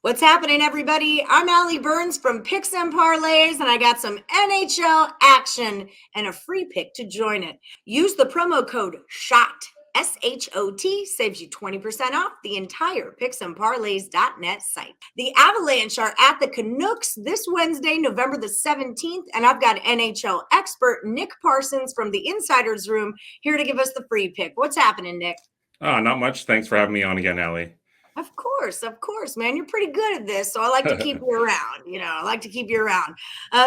What's happening, everybody? I'm Allie Burns from Picks Parlays, and I got some NHL action and a free pick to join it. Use the promo code SHOT, SHOT, saves you 20% off the entire picksandparlays.net site. The Avalanche are at the Canucks this Wednesday, November the 17th, and I've got NHL expert Nick Parsons from the Insiders Room here to give us the free pick. What's happening, Nick? Not much. Thanks for having me on again, Allie. Of course, man. You're pretty good at this, so I like to keep you around. I like to keep you around.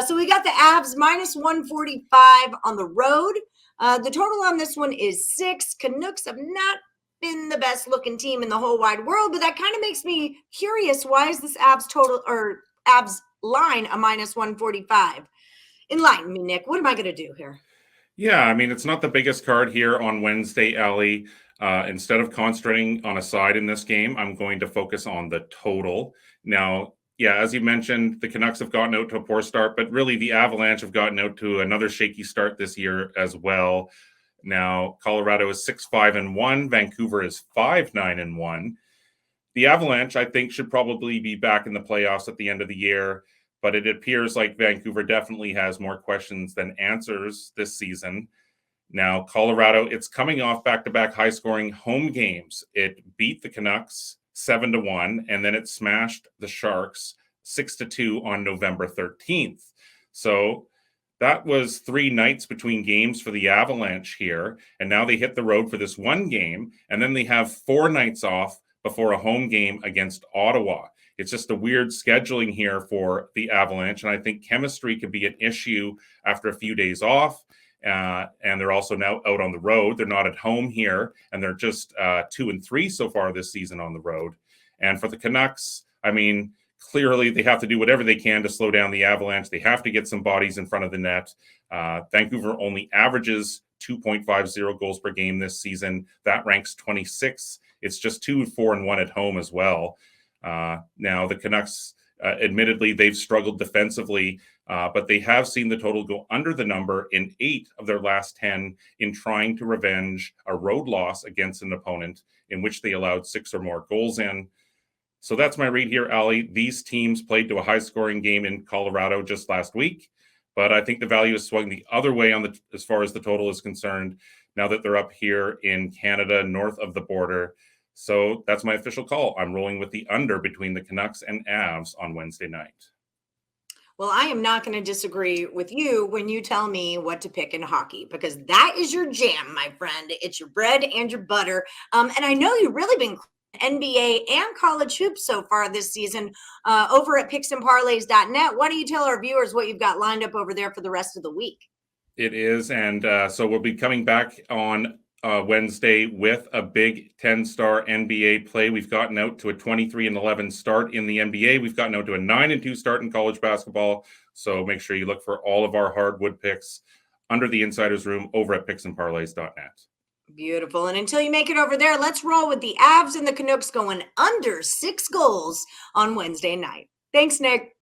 So we got the Avs minus 145 on the road. The total on this one is 6. Canucks have not been the best looking team in the whole wide world, but that kind of makes me curious. Why is this Avs total or Avs line a minus 145? Enlighten me, Nick. What am I going to do here? Yeah, I mean, it's not the biggest card here on Wednesday, Allie. Instead of concentrating on a side in this game, I'm going to focus on the total. Now, yeah, as you mentioned, the Canucks have gotten out to a poor start, but really the Avalanche have gotten out to another shaky start this year as well. Now, Colorado is 6-5-1. Vancouver is 5-9-1. The Avalanche, I think, should probably be back in the playoffs at the end of the year, but it appears like Vancouver definitely has more questions than answers this season. Now, Colorado, it's coming off back-to-back high-scoring home games. It beat the Canucks 7-1, and then it smashed the Sharks 6-2 on November 13th. So that was 3 nights between games for the Avalanche here, and now they hit the road for this one game, and then they have 4 nights off before a home game against Ottawa. It's just a weird scheduling here for the Avalanche, and I think chemistry could be an issue after a few days off. And they're also now out on the road. They're not at home here, and they're just 2-3 so far this season on the road. And for the Canucks, I mean, clearly they have to do whatever they can to slow down the Avalanche. They have to get some bodies in front of the net. Vancouver only averages 2.50 goals per game this season. That ranks 26th. It's just 2-4-1 at home as well. Now, the Canucks, admittedly, they've struggled defensively, but they have seen the total go under the number in 8 of their last 10 in trying to revenge a road loss against an opponent in which they allowed 6 or more goals in. So that's my read here, Allie. These teams played to a high-scoring game in Colorado just last week, but I think the value is swung the other way as far as the total is concerned now that they're up here in Canada, north of the border. So that's my official call. I'm rolling with the under between the Canucks and Avs on Wednesday night. Well, I am not going to disagree with you when you tell me what to pick in hockey, because that is your jam, my friend. It's your bread and your butter. And I know you've really been NBA and college hoops so far this season over at picksandparlays.net. Why don't you tell our viewers what you've got lined up over there for the rest of the week? It is. And so we'll be coming back on Wednesday with a big 10-star NBA play. We've gotten out to a 23-11 start in the NBA. We've gotten out to a 9-2 start in college basketball. So make sure you look for all of our hardwood picks under the Insiders Room over at picksandparlays.net. Beautiful. And until you make it over there, let's roll with the Avs and the Canucks going under 6 goals on Wednesday night. Thanks, Nick.